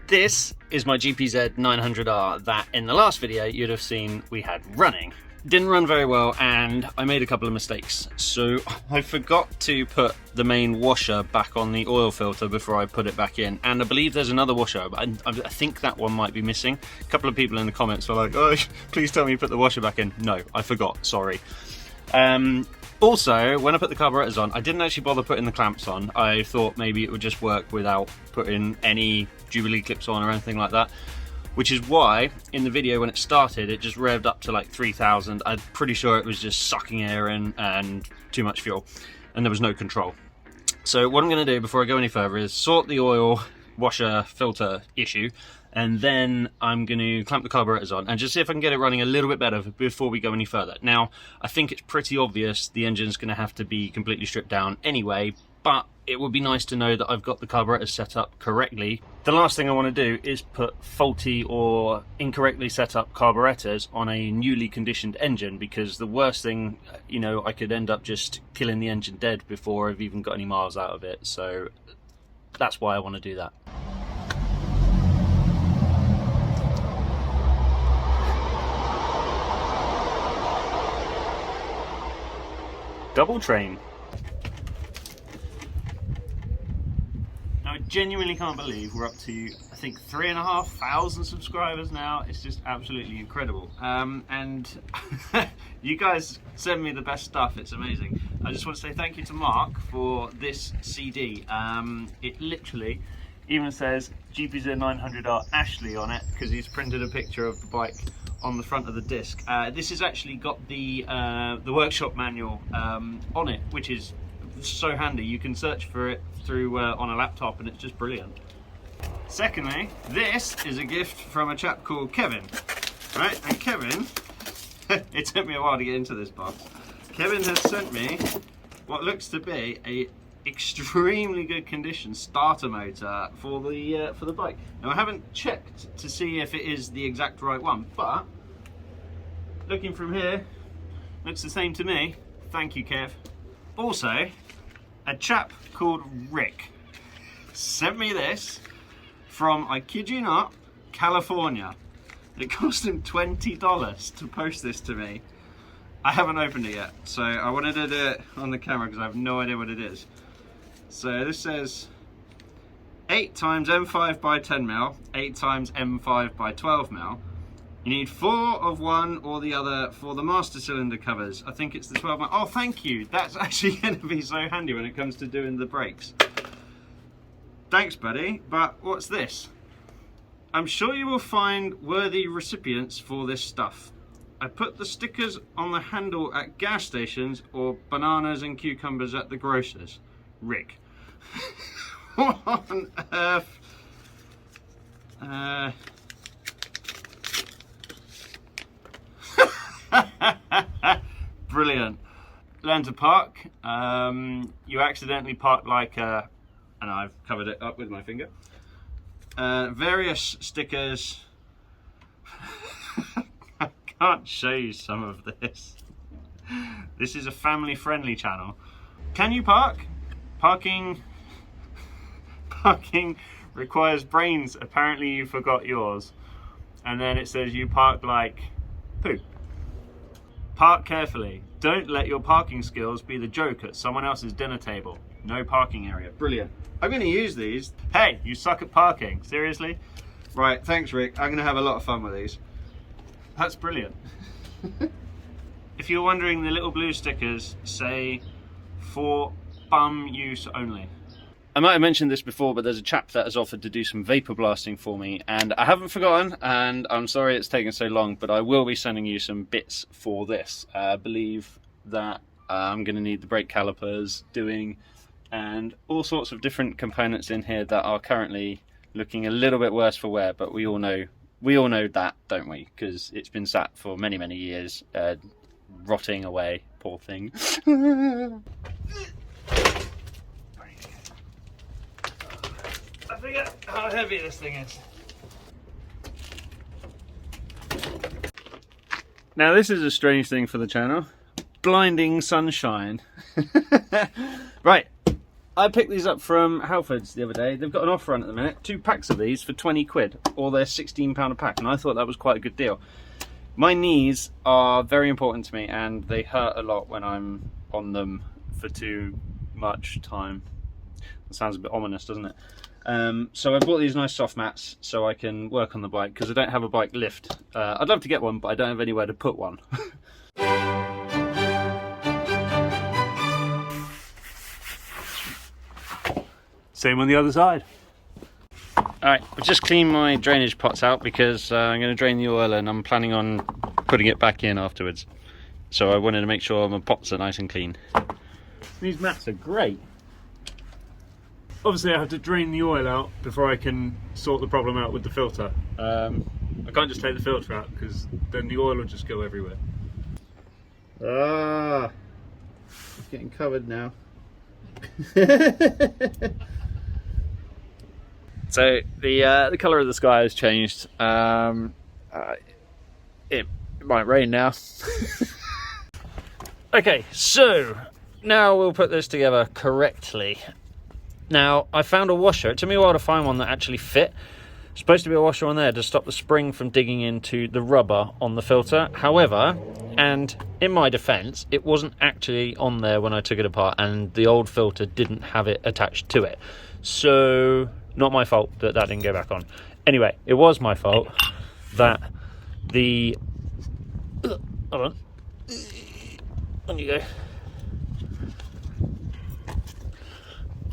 This is my GPZ900R that in the last video you'd have seen we had running. Didn't run very well and I made a couple of mistakes. So I forgot to put the main washer back on the oil filter before I put it back in. And I believe there's another washer, but I think that one might be missing. A couple of people in the comments were like, oh, please tell me you put the washer back in. No, I forgot, sorry. Also, when I put the carburettors on, I didn't actually bother putting the clamps on. I thought maybe it would just work without putting any Jubilee clips on or anything like that. Which is why, in the video when it started, it just revved up to like 3,000. I'm pretty sure it was just sucking air in and too much fuel. And there was no control. So what I'm going to do before I go any further is sort the oil washer filter issue. And then I'm going to clamp the carburetors on and just see if I can get it running a little bit better before we go any further. Now, I think it's pretty obvious the engine's going to have to be completely stripped down anyway, but it would be nice to know that I've got the carburetors set up correctly. The last thing I want to do is put faulty or incorrectly set up carburetors on a newly conditioned engine, because the worst thing, you know, I could end up just killing the engine dead before I've even got any miles out of it. So that's why I want to do that. Double train. Now I genuinely can't believe we're up to, I think, 3,500 subscribers now. It's just absolutely incredible. And you guys send me the best stuff, it's amazing. I just want to say thank you to Mark for this CD. It literally even says GPZ900R Ashley on it, because he's printed a picture of the bike on the front of the disc. This has actually got the workshop manual on it, which is so handy. You can search for it through on a laptop, and it's just brilliant. Secondly, this is a gift from a chap called Kevin, right? And Kevin, it took me a while to get into this box. Kevin has sent me what looks to be a extremely good condition starter motor for the bike. Now I haven't checked to see if it is the exact right one, but looking from here, looks the same to me. Thank you, Kev. Also, a chap called Rick sent me this from, I kid you not, California. It cost him $20 to post this to me. I haven't opened it yet, so I wanted to do it on the camera because I have no idea what it is. So this says 8 times M5 by 10mm, 8 times M5 by 12mm. You need 4 of one or the other for the master cylinder covers. I think it's the 12mm. Oh, thank you. That's actually going to be so handy when it comes to doing the brakes. Thanks, buddy. But what's this? I'm sure you will find worthy recipients for this stuff. I put the stickers on the handle at gas stations or bananas and cucumbers at the grocer's. Rick. What on earth? Brilliant. Learn to park. You accidentally park like a, and I've covered it up with my finger. Various stickers. I can't show you some of this. This is a family-friendly channel. Can you park? Parking requires brains. Apparently you forgot yours. And then it says you park like poo. Park carefully. Don't let your parking skills be the joke at someone else's dinner table. No parking area. Brilliant. I'm going to use these. Hey, you suck at parking. Seriously? Right, thanks Rick. I'm going to have a lot of fun with these. That's brilliant. If you're wondering, the little blue stickers say for bum use only. I might have mentioned this before, but there's a chap that has offered to do some vapor blasting for me, and I haven't forgotten, and I'm sorry it's taken so long, but I will be sending you some bits for this. I believe that I'm going to need the brake calipers doing, and all sorts of different components in here that are currently looking a little bit worse for wear, but we all know that, don't we? Because it's been sat for many, many years, rotting away, poor thing. I forget how heavy this thing is. Now this is a strange thing for the channel. Blinding sunshine. Right, I picked these up from Halfords the other day. They've got an offer on at the minute. 2 packs of these for 20 quid, or they're £16 a pack, and I thought that was quite a good deal. My knees are very important to me, and they hurt a lot when I'm on them for too much time. That sounds a bit ominous, doesn't it? So I bought these nice soft mats so I can work on the bike, because I don't have a bike lift. I'd love to get one, but I don't have anywhere to put one. Same on the other side. Alright, I've just cleaned my drainage pots out because I'm going to drain the oil and I'm planning on putting it back in afterwards. So I wanted to make sure my pots are nice and clean. These mats are great. Obviously I have to drain the oil out before I can sort the problem out with the filter. I can't just take the filter out because then the oil will just go everywhere. Ah, it's getting covered now. So the colour of the sky has changed. It might rain now. Okay, so now we'll put this together correctly. Now I found a washer. It took me a while to find one that actually fit. Supposed to be a washer on there to stop the spring from digging into the rubber on the filter. However, and in my defence, it wasn't actually on there when I took it apart, and the old filter didn't have it attached to it. So not my fault that that didn't go back on. Anyway, it was my fault that the hold on you go.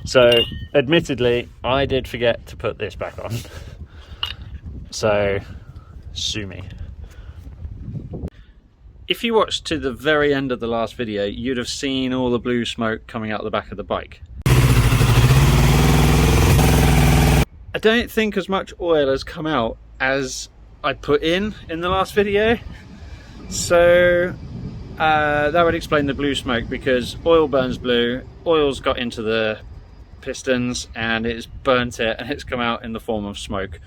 So admittedly I did forget to put this back on, so sue me. If you watched to the very end of the last video, you'd have seen all the blue smoke coming out the back of the bike. I don't think as much oil has come out as I put in the last video, so that would explain the blue smoke, because oil burns blue, oil's got into the pistons and it's burnt it and it's come out in the form of smoke.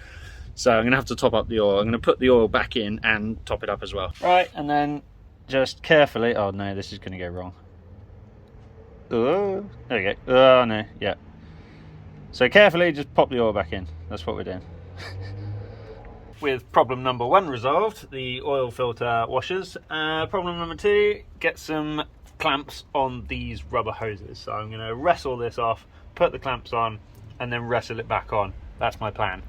So I'm gonna have to top up the oil. I'm gonna put the oil back in and top it up as well. Right, and then just carefully, oh no, this is gonna go wrong. Oh, there we go. Oh no, yeah. So carefully just pop the oil back in. That's what we're doing. With problem number 1 resolved, the oil filter washers. Problem number 2, get some clamps on these rubber hoses. So I'm gonna wrestle this off, put the clamps on, and then wrestle it back on. That's my plan.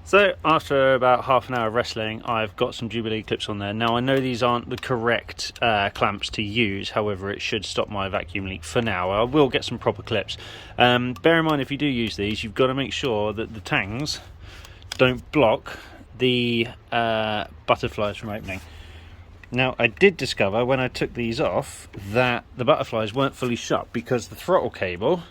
So after about half an hour of wrestling, I've got some Jubilee clips on there. Now I know these aren't the correct clamps to use, however it should stop my vacuum leak for now. I will get some proper clips. Bear in mind, if you do use these, you've got to make sure that the tangs don't block the butterflies from opening. Now I did discover when I took these off that the butterflies weren't fully shut, because the throttle cable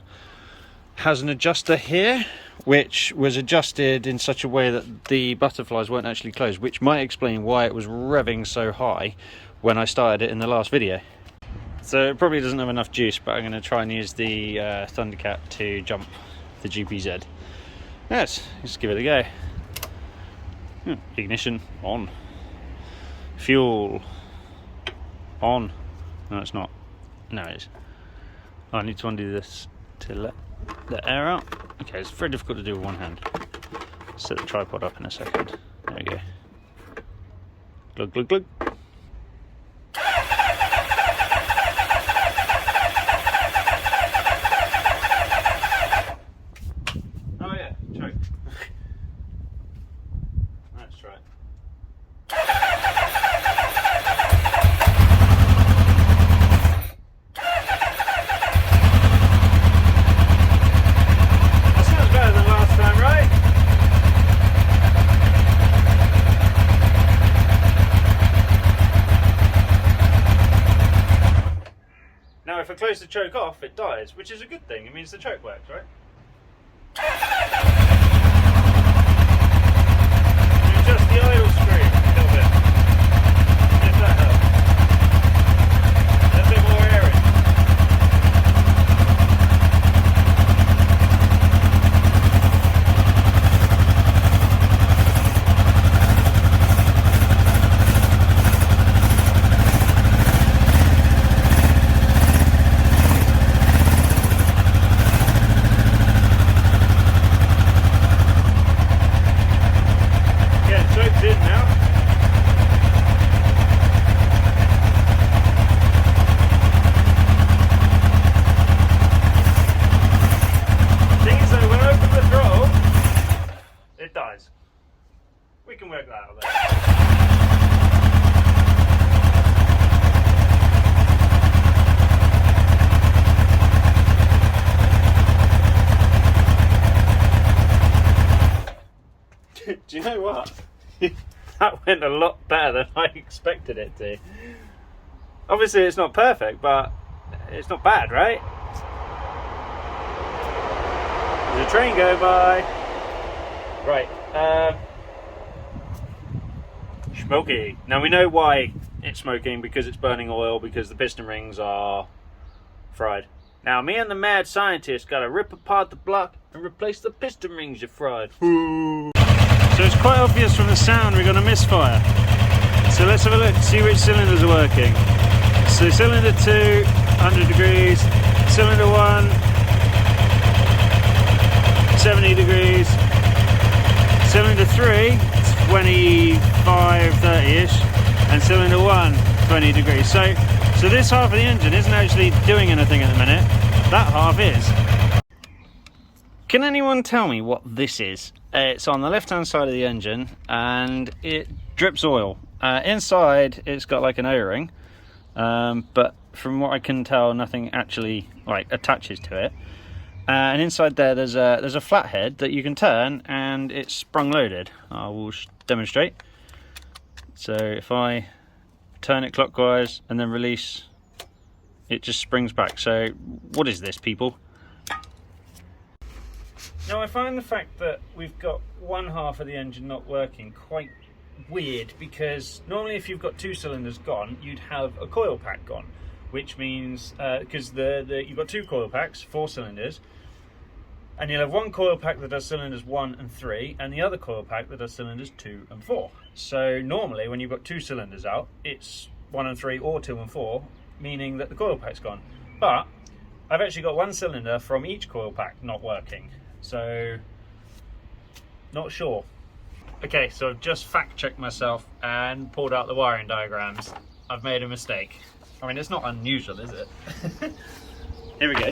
has an adjuster here which was adjusted in such a way that the butterflies weren't actually closed, which might explain why it was revving so high when I started it in the last video. So it probably doesn't have enough juice, but I'm going to try and use the Thundercat to jump the GPZ. Yes, let's give it a go. Ignition on. Fuel on. No, it's not. No, it is. I need to undo this to let the air out. Okay, it's very difficult to do with one hand. Set the tripod up in a second. There we go. Glug, glug, glug. Oh yeah, choke. That's right. If I close the choke off, it dies, which is a good thing. It means the choke works, right? Adjust the oil screw a little bit. If that helps. A bit more airy. know what? That went a lot better than I expected it to. Obviously it's not perfect, but it's not bad, right? There's a train going by. Right, smoky. Now we know why it's smoking, because it's burning oil, because the piston rings are fried. Now me and the mad scientist gotta rip apart the block and replace the piston rings you fried. Ooh. So it's quite obvious from the sound we're gonna misfire. So let's have a look, see which cylinders are working. So cylinder 2, 100 degrees, cylinder 1, 70 degrees, cylinder 3, 25, 30-ish, and cylinder 1, 20 degrees. So this half of the engine isn't actually doing anything at the minute, that half is. Can anyone tell me what this is? It's on the left-hand side of the engine, and it drips oil. Inside, it's got like an O-ring, but from what I can tell, nothing actually like attaches to it. And inside there, there's a flathead that you can turn, and it's sprung-loaded. I will demonstrate. So if I turn it clockwise and then release, it just springs back. So what is this, people? Now I find the fact that we've got one half of the engine not working quite weird, because normally if you've got 2 cylinders gone, you'd have a coil pack gone, which means because you've got 2 coil packs, 4 cylinders, and you'll have one coil pack that does cylinders 1 and 3, and the other coil pack that does cylinders 2 and 4. So normally when you've got 2 cylinders out, it's 1 and 3 or 2 and 4, meaning that the coil pack's gone. But I've actually got 1 cylinder from each coil pack not working, so not sure. Okay, so I've just fact checked myself and pulled out the wiring diagrams. I've made a mistake. I mean, it's not unusual, is it? Here we go.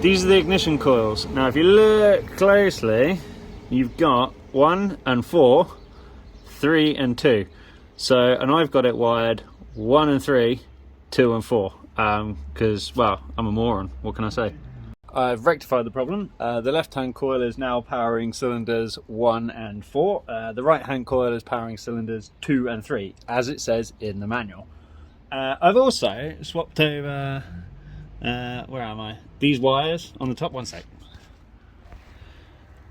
These are the ignition coils. Now if you look closely, you've got 1 and 4, 3 and 2. So, and I've got it wired 1 and 3, 2 and 4. Because, well, I'm a moron, what can I say? I've rectified the problem. The left-hand coil is now powering cylinders 1 and 4. The right-hand coil is powering cylinders 2 and 3, as it says in the manual. I've also swapped over, where am I? These wires on the top. One sec.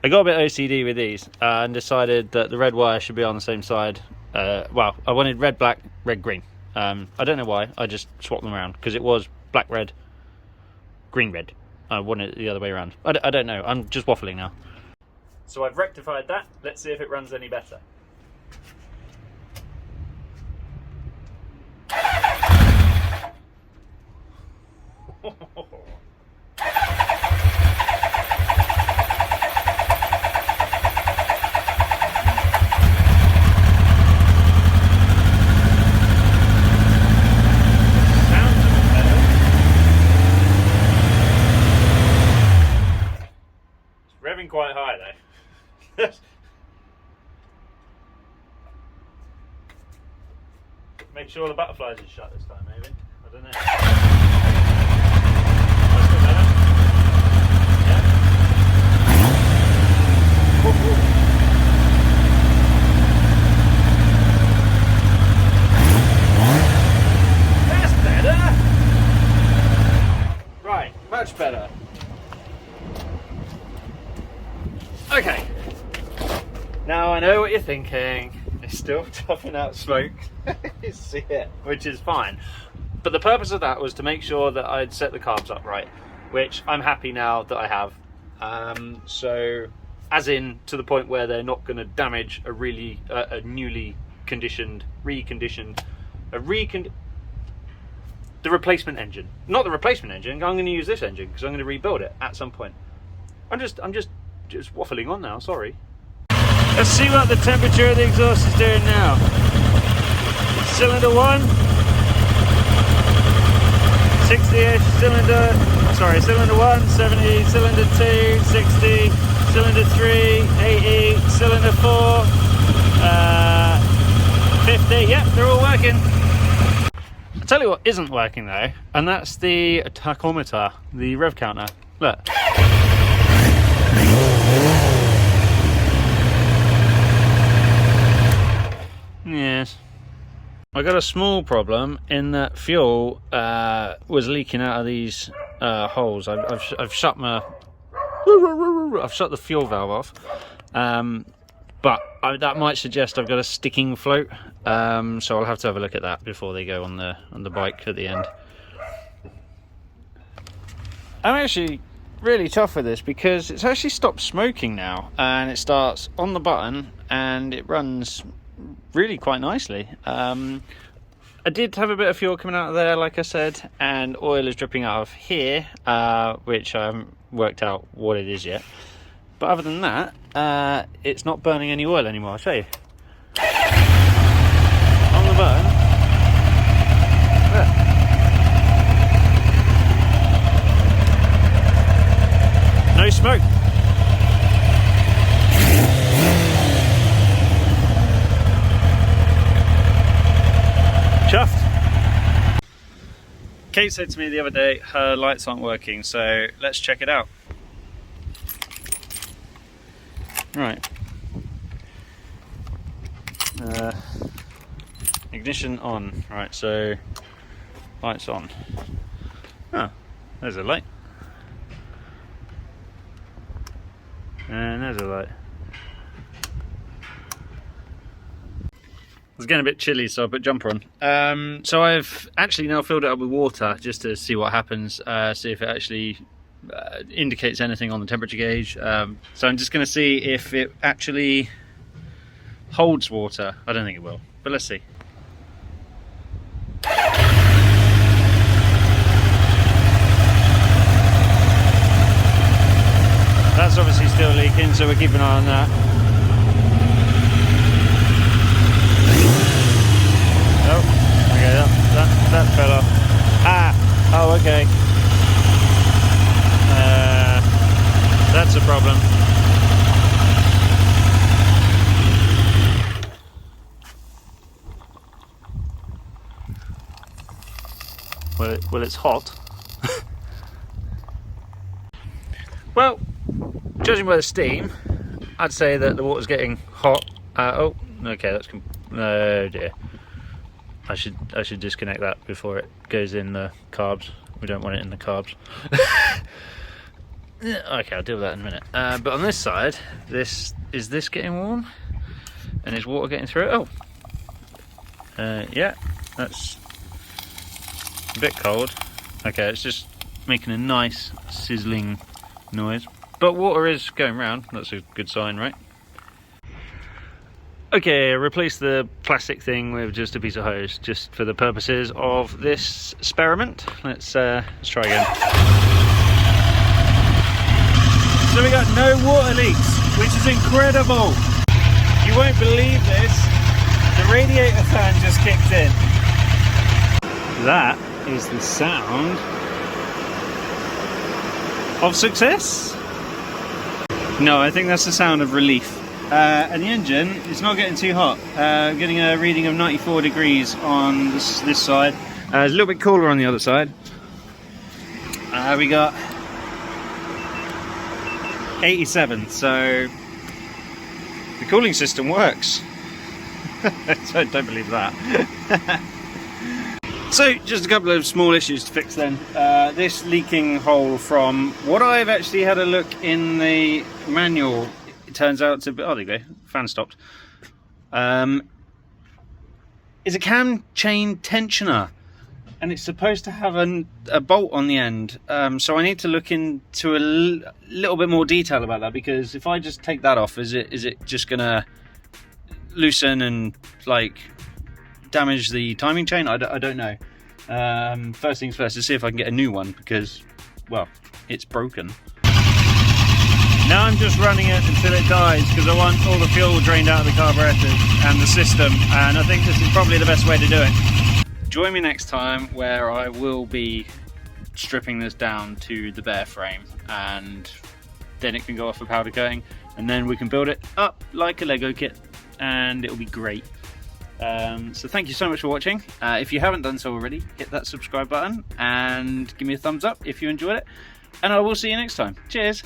I got a bit OCD with these and decided that the red wire should be on the same side. Well, I wanted red, black, red, green. I don't know why, I just swapped them around, because it was black, red, green, red. I wanted it the other way around. I don't know, I'm just waffling now. So I've rectified that, let's see if it runs any better. Revving quite high though. Make sure the butterflies are shut this time, maybe. I don't know. That's good, better. Yeah. That's better. Right, much better. Okay, now I know what you're thinking, it's still puffing out smoke, you see it, which is fine. But the purpose of that was to make sure that I'd set the carbs up right, which I'm happy now that I have. So, as in to the point where they're not going to damage a really, a newly conditioned, reconditioned, the replacement engine. Not the replacement engine, I'm going to use this engine because I'm going to rebuild it at some point. I'm just waffling on now, sorry. Let's see what the temperature of the exhaust is doing now. Cylinder 1, 60-ish, cylinder 1, 70, cylinder 2, 60, cylinder 3, 80, cylinder 4, 50, yep, they're all working. I'll tell you what isn't working though, and that's the tachometer, the rev counter. Look. I got a small problem in that fuel was leaking out of these holes. I've shut the fuel valve off, but that might suggest I've got a sticking float. So I'll have to have a look at that before they go on the bike at the end. I'm actually really tough with this because it's actually stopped smoking now, and it starts on the button and it runs really quite nicely. I did have a bit of fuel coming out of there, like I said, and oil is dripping out of here, which I haven't worked out what it is yet. But other than that, it's not burning any oil anymore. I'll show you. On the button, there. No smoke. Chuffed. Kate said to me the other day her lights aren't working, so let's check it out. Right. Ignition on. Right, so lights on. Oh, there's a light. And there's a light. It's getting a bit chilly, so I put jumper on. So I've actually now filled it up with water just to see what happens, see if it actually indicates anything on the temperature gauge. So I'm just going to see if it actually holds water. I don't think it will, but let's see. That's obviously still leaking, so we're keeping an eye on that. Oh, okay, that fell off. Ah, oh, okay. That's a problem. Well, it's hot. Well, judging by the steam, I'd say that the water's getting hot. Oh, okay, that's oh dear. I should disconnect that before it goes in the carbs. We don't want it in the carbs. Okay, I'll deal with that in a minute. But on this side, is this getting warm? And is water getting through it? Oh, yeah, that's a bit cold. Okay, it's just making a nice sizzling noise. But water is going round. That's a good sign, right? Okay, replace the plastic thing with just a piece of hose, just for the purposes of this experiment. Let's try again. So we got no water leaks, which is incredible. You won't believe this. The radiator fan just kicked in. That is the sound of success. No, I think that's the sound of relief. And the engine is not getting too hot. Getting a reading of 94 degrees on this side. It's a little bit cooler on the other side. We got 87, so the cooling system works. So don't believe that. So just a couple of small issues to fix then. This leaking hole, from what I've actually had a look in the manual, it turns out to be, oh there you go, fan stopped, is a cam chain tensioner, and it's supposed to have a bolt on the end. So I need to look into a little bit more detail about that, because if I just take that off, is it just gonna loosen and like damage the timing chain? I don't know. First things first, to see if I can get a new one, because, well, it's broken. Now I'm just running it until it dies, because I want all the fuel drained out of the carburettors and the system, and I think this is probably the best way to do it. Join me next time, where I will be stripping this down to the bare frame, and then it can go off for powder coating, and then we can build it up like a Lego kit, and it'll be great. So thank you so much for watching. If you haven't done so already, hit that subscribe button and give me a thumbs up if you enjoyed it, and I will see you next time. Cheers.